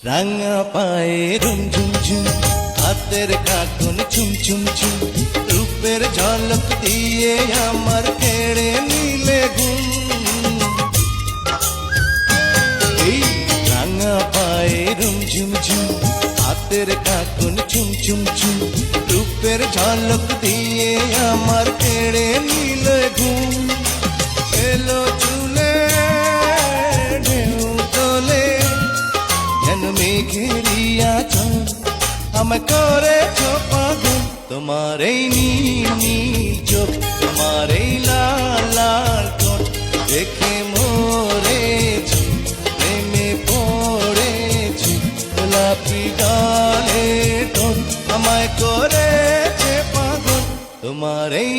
রাঙা পায়ে রুম ঝুম ঝুম, হাতের কাটুন চুম চুম চুম, রূপের ঝলক দিয়ে আমার কেড়ে নিলে ঘুম। এই রাঙা পায়ে রুম ঝুম ঝুম, হাতের কাটুন চুম চুম চুম, রূপের ঝলক দিয়ে আমার কেড়ে নিলে ঘুম। এলো চুলে ঢেউ তোলে যেন মেঘেরিয়া চল, আমায় করেছো পাগল তোমার এই নীল নীল চোখ, তোমার এই লাল লাল ঠোঁট দেখে মরেছি, প্রেমে পড়েছি, গোলাপি ডালে ঠোঁট আমায় করেছে পাগল তোমার এই